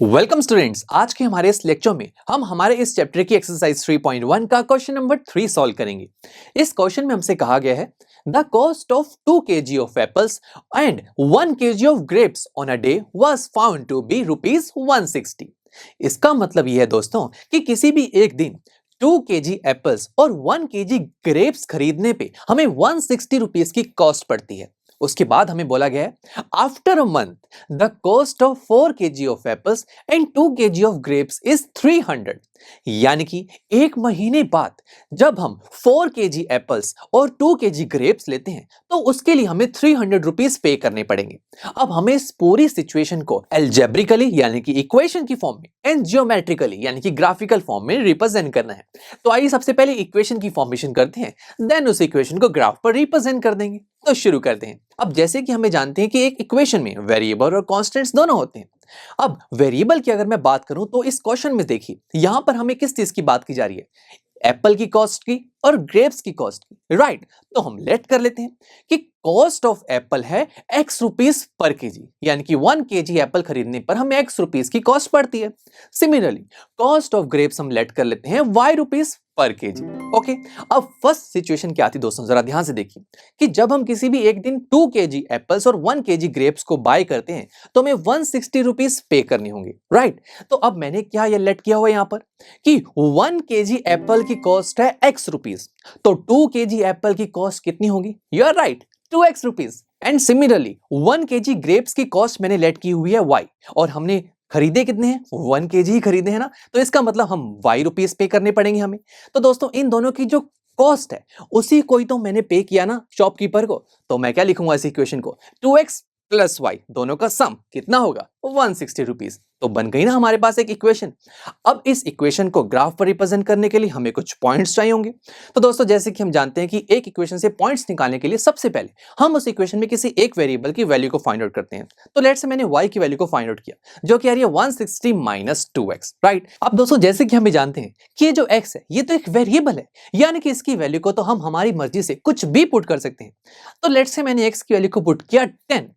Welcome students. आज के हमारे इस लेक्चर में हम हमारे इस चैप्टर की एक्सरसाइज 3.1 का क्वेश्चन नंबर 3 सॉल्व करेंगे। इस क्वेश्चन में हमसे कहा गया है the cost of 2 kg of apples and 1 kg of grapes on a day was found to be ₹160। इसका मतलब यह है दोस्तों कि किसी भी एक दिन 2 kg एप्पल्स और 1 kg ग्रेप्स खरीदने पे हमें 160 रुपीस की कॉस्ट पड़ती है। उसके बाद हमें बोला गया है after a month the cost of 4 kg of apples and 2 kg of grapes is 300। यानी कि एक महीने बाद जब हम 4 kg एप्पल्स और 2 kg ग्रेप्स लेते हैं तो उसके लिए हमें 300 रुपीस पे करने पड़ेंगे। अब हमें इस पूरी सिचुएशन को एल्जेब्रिकली यानी कि इक्वेशन की फॉर्म में एंड जियोमेट्रिकली यानी कि ग्राफिकल फॉर्म में रिप्रेजेंट करना है। तो आइए सबसे पहले इक्वेशन की फॉर्मेशन करते हैं, देन उस इक्वेशन को ग्राफ पर रिप्रेजेंट कर देंगे। तो शुरू करते हैं। अब जैसे कि हमें जानते हैं कि एक इक्वेशन में वेरिएबल और कांस्टेंट्स दोनों होते हैं। अब वेरिएबल की अगर मैं बात करूं तो इस क्वेश्चन में देखिए यहां पर हमें किस चीज की बात की जा रही है, एप्पल की कॉस्ट की और ग्रेप्स की कॉस्ट की, राइट। तो हम लेट कर लेते हैं कि कॉस्ट ऑफ एप्पल है x रुपीस पर केजी, यानी कि 1 kg एप्पल खरीदने पर हमें x रुपीस की कॉस्ट पड़ती है। सिमिलरली कॉस्ट ऑफ ग्रेप्स हम लेट कर लेते हैं y रुपीस पर केजी। ओके, अब फर्स्ट सिचुएशन क्या आती दोस्तों, जरा ध्यान से देखिए कि जब हम किसी भी एक दिन 2 kg एप्पल्स और 1 kg ग्रेप्स को बाय करते हैं तो हमें 160 रुपीस पे करने होंगे, राइट। तो अब मैंने क्या ये लेट किया हुआ यहां पर कि 1 kg एप्पल की कॉस्ट है x रुपीस, तो 2 kg एप्पल की कॉस्ट कितनी होगी, you are right, 2x rupees. And similarly 1 kg grapes की कॉस्ट मैंने लेट की हुई है y, और हमने खरीदे कितने हैं, 1 kg ही खरीदे हैं ना, तो इसका मतलब हम y रुपीस पे करने पड़ेंगे हमें। तो दोस्तों इन दोनों की जो कॉस्ट है उसी को ही तो मैंने पे किया ना शॉपकीपर को, तो मैं क्या लिखूंगा इस इक्वेशन को, 2x प्लस y दोनों का सम कितना होगा, 160 रुपीस। तो बन गई ना हमारे पास एक इक्वेशन। अब इस इक्वेशन को ग्राफ पर रिप्रेजेंट करने के लिए हमें कुछ पॉइंट्स चाहिए होंगे। तो दोस्तों जैसे कि हम जानते हैं कि एक इक्वेशन से पॉइंट्स निकालने के लिए सबसे पहले हम उस इक्वेशन में किसी एक वेरिएबल की वैल्यू को फाइंड आउट करते हैं। तो लेट्स से मैंने y की वैल्यू को फाइंड आउट किया जो कि आ रही है 160 माइनस 2x, राइट। अब दोस्तों जैसे कि हमें जानते हैं कि ये जो x है ये तो एक वेरिएबल है, यानी कि इसकी वैल्यू को तो हम हमारी मर्जी से कुछ भी पुट कर सकते हैं। तो लेट्स से मैंने x की वैल्यू को पुट किया 10,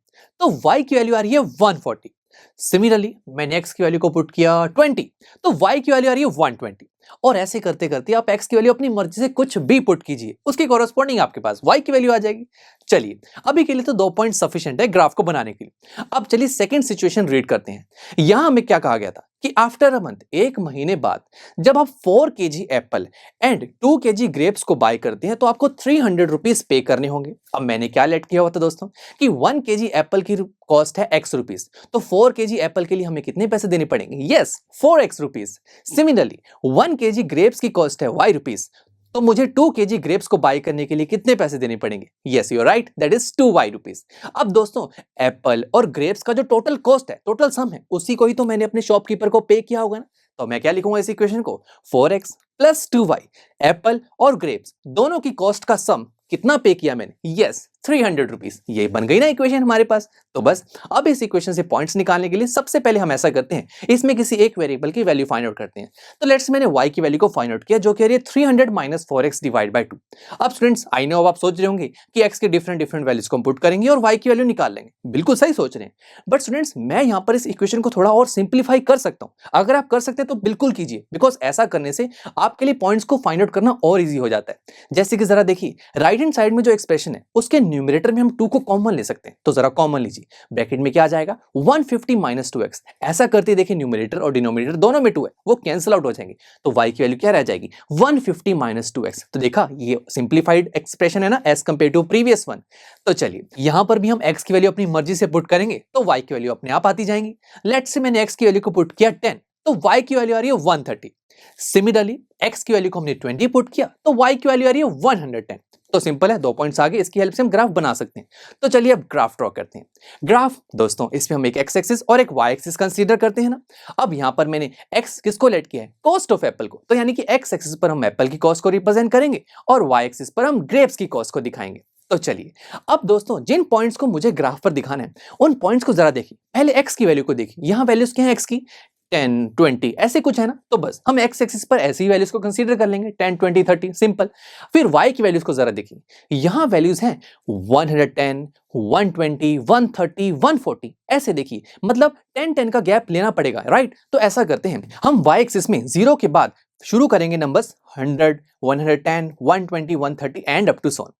तो y की वैल्यू आ रही है 140। सिमिलरली मैंने x की वैल्यू को पुट किया 20, तो y की वैल्यू आ रही है 120। और ऐसे करते करते आप x की वैल्यू अपनी मर्जी से कुछ भी पुट कीजिए, उसकी कॉरेस्पॉन्डिंग आपके पास y की वैल्यू आ जाएगी। चलिए अभी के लिए तो 2 पॉइंट सफिशिएंट है ग्राफ को बनाने के लिए। अब चलिए सेकंड सिचुएशन रीड करते हैं। यहां हमें क्या कहा गया था कि आफ्टर अ मंथ एक महीने बाद जब आप 4 kg Apple and 2 kg grapes को बाय करते हैं तो आपको 300 रुपीस पे करने होंगे। अब मैंने क्या लेट किया हुआ था दोस्तों कि 1 kg एप्पल की कॉस्ट है x रुपीस, तो 4 kg एप्पल के लिए हमें कितने पैसे देने पड़ेंगे, yes 4x rupees. Similarly 1 kg grapes की कॉस्ट है y रुपीस, तो मुझे 2 kg ग्रेप्स को बाय करने के लिए कितने पैसे देने पड़ेंगे, yes you are right, that is 2y rupees. अब दोस्तों एप्पल और ग्रेप्स का जो टोटल कॉस्ट है, टोटल सम है, उसी को ही तो मैंने अपने शॉपकीपर को पे किया होगा ना। तो मैं क्या लिखूंगा इस इक्वेशन को, 4x प्लस 2y, एप्पल और ग्रेप्स दोनों की कॉस्ट का सम कितना पे किया मैंने, यस 300 रुपीस। ये बन गई ना इक्वेशन हमारे पास। तो बस अब इस इक्वेशन से पॉइंट्स निकालने के लिए सबसे पहले हम ऐसा करते हैं, इसमें किसी एक वेरिएबल की वैल्यू फाइंड आउट करते हैं। तो लेट्स मैंने y की वैल्यू को फाइंड आउट किया जो कि है 300 माइनस 4x डिवाइड बाय 2। अब स्टूडेंट्स आई नो अब आप सोच रहे होंगे कि x के डिफरेंट डिफरेंट वैल्यूज को पुट करेंगे और y की वैल्यू निकाल लेंगे, बिल्कुल सही सोच रहे हैं। बट स्टूडेंट्स मैं यहाँ पर इस इक्वेशन को थोड़ा और सिंप्लीफाई कर सकता हूँ। अगर आप कर सकते हैं तो बिल्कुल कीजिए, बिकॉज ऐसा करने से आपके लिए पॉइंट्स को फाइंड आउट करना और ईजी हो जाता है। जैसे कि जरा देखिए राइट हैंड साइड में जो एक्सप्रेशन है उसके न्यूमरेटर में हम 2 को कॉमन ले सकते हैं। तो जरा कॉमन लीजिए, ब्रैकेट में क्या आ जाएगा 150 माइनस 2x। ऐसा करते देखिए न्यूमरेटर और डिनोमिनेटर दोनों में 2 है, वो कैंसिल आउट हो जाएंगे, तो y की वैल्यू क्या रह जाएगी 150 माइनस 2x। तो देखा ये सिंप्लीफाइड एक्सप्रेशन है ना as compare to previous one. तो चलिए यहां पर भी हम x की वैल्यू अपनी मर्जी से पुट करेंगे तो y की वैल्यू अपने आप आती जाएंगी। लेट्स से मैंने x की वैल्यू को पुट किया 10, तो y की वैल्यू आ रही है 130। सिमिलरली x की वैल्यू को हमने 20 पुट किया तो y की वैल्यू आ रही है 110। तो सिंपल है, 2 पॉइंट्स आगे, इसकी हेल्प से हम ग्राफ बना सकते हैं। तो चलिए अब ग्राफ ड्रॉ करते हैं। ग्राफ दोस्तों इसमें हम एक x एक्सिस और एक y एक्सिस कंसीडर करते हैं ना। अब यहां पर मैंने x किसको लेट किया है, कॉस्ट ऑफ एप्पल को, तो यानी कि x एक्सिस पर हम एप्पल की कॉस्ट को रिप्रेजेंट करेंगे और y एक्सिस पर हम ग्रेप्स की कॉस्ट को दिखाएंगे। तो चलिए अब दोस्तों जिन पॉइंट्स को मुझे ग्राफ पर दिखाना है उन पॉइंट्स को जरा देखिए। पहले x की वैल्यू को देखिए, यहां वैल्यूज क्या है x की, 10, 20 ऐसे कुछ है ना, तो बस हम एक्स एक्सिस पर ऐसी ही वैल्यूज को कंसीडर कर लेंगे 10, 20, 30 सिंपल। फिर वाई की वैल्यूज को जरा देखिए, यहां वैल्यूज हैं 110, 120, 130, 140 ऐसे देखिए, मतलब 10, 10 का गैप लेना पड़ेगा, राइट। तो ऐसा करते हैं, हम वाई एक्सिस में 0 के बाद शुरू करेंगे numbers 100, 110, 120, 130 and up to so on.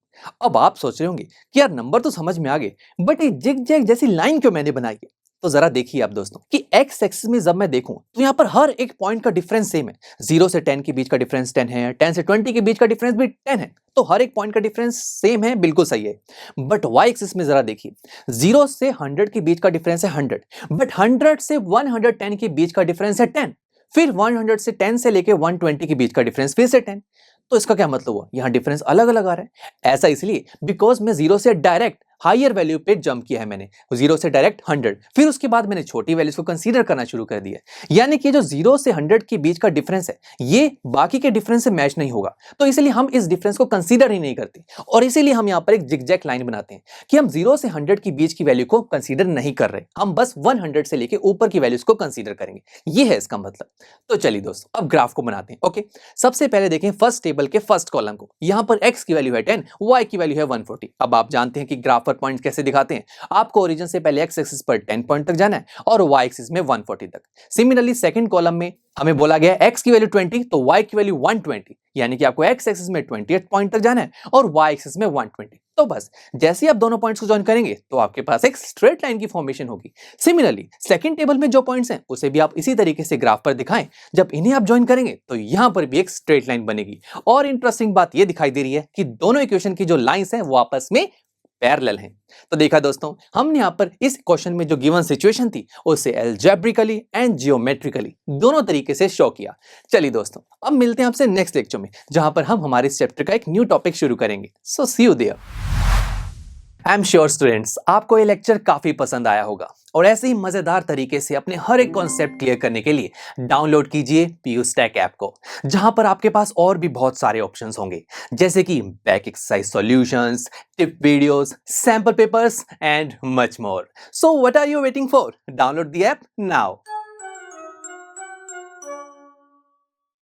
अब आप सोच रहे होंगे कि यार नंबर तो समझ में आ गए, बट ये जिग जैग जैसी लाइन क्यों मैंने बनाई है। तो जरा देखिए आप दोस्तों कि एक्स एक्सिस में जब मैं देखूं तो यहां पर हर एक पॉइंट का डिफरेंस सेम है। 0 से 10 के बीच का डिफरेंस 10 है, 10 से 20 के बीच का डिफरेंस भी 10 है, तो हर एक पॉइंट का डिफरेंस सेम है, बिल्कुल सही है। बट वाई एक्सिस में जरा देखिए, 0 से 100 के बीच का डिफरेंस है 100, बट 100 से 110 के बीच का डिफरेंस है 10, फिर 100 से 10 से लेके 120 के बीच का डिफरेंस फिर से 10। तो इसका क्या मतलब हुआ, यहां डिफरेंस अलग अलग आ रहा है। ऐसा इसलिए बिकॉज मैं 0 से डायरेक्ट हायर वैल्यू पे जंप किया है मैंने, 0 से डायरेक्ट 100, फिर उसके बाद मैंने छोटी वैल्यूज को कंसीडर करना शुरू कर दिया। यानी कि जो 0 से 100 के बीच का डिफरेंस है ये बाकी के डिफरेंस से मैच नहीं होगा, तो इसलिए हम इस डिफरेंस को कंसीडर ही नहीं करते, और इसीलिए हम यहाँ पर एक जिगजैग लाइन बनाते हैं कि हम 0 से 100 के बीच की वैल्यू को कंसीडर नहीं कर रहे, हम बस 100 से लेके ऊपर की वैल्यूज को कंसीडर करेंगे, ये है इसका मतलब। तो चलिए दोस्तों अब ग्राफ को बनाते हैं। ओके, सबसे पहले देखें फर्स्ट टेबल के फर्स्ट कॉलम को, यहां पर x की वैल्यू है 10, y की वैल्यू है 140। अब आप जानते हैं कि ग्राफ पर पॉइंट कैसे दिखाते हैं, आपको ओरिजिन से पहले x एक्सिस पर 10 पॉइंट तक जाना है और y एक्सिस में 140 तक। सिमिलरली सेकंड कॉलम में हमें बोला गया x की वैल्यू 20 तो y की वैल्यू 120, यानी कि आपको x एक्सिस में 20th पॉइंट तक जाना है और y एक्सिस में 120। तो बस जैसे ही आप दोनों पॉइंट्स को ज्वाइन करेंगे तो आपके पास एक स्ट्रेट लाइन की फॉर्मेशन होगी। सिमिलरली सेकंड टेबल में जो पॉइंट्स हैं उसे भी आप इसी तरीके से ग्राफ पर दिखाएं, जब इन्हें आप ज्वाइन करेंगे तो यहां पर भी एक स्ट्रेट लाइन बनेगी। और इंटरेस्टिंग बात यह दिखाई दे रही है कि दोनों इक्वेशन की जो लाइंस हैं वो आपस में पैरेलल हैं। तो देखा दोस्तों, हमने यहां पर इस क्वेश्चन में जो गिवन सिचुएशन थी उसे अलजेब्रिकली एंड जियोमेट्रिकली दोनों तरीके से शो किया। चलिए दोस्तों अब मिलते हैं आपसे नेक्स्ट लेक्चर में, जहां पर हम हमारे इस चैप्टर का एक न्यू टॉपिक शुरू करेंगे। So see you there. I am sure students आपको ये लेक्चर काफी पसंद आया होगा, और ऐसे ही मजेदार तरीके से अपने हर एक कॉन्सेप्ट क्लियर करने के लिए डाउनलोड कीजिए पीयू स्टैक ऐप को, जहां पर आपके पास और भी बहुत सारे ऑप्शंस होंगे, जैसे कि back exercise solutions, tip videos, sample papers and much more. So what are you waiting for? Download the app now.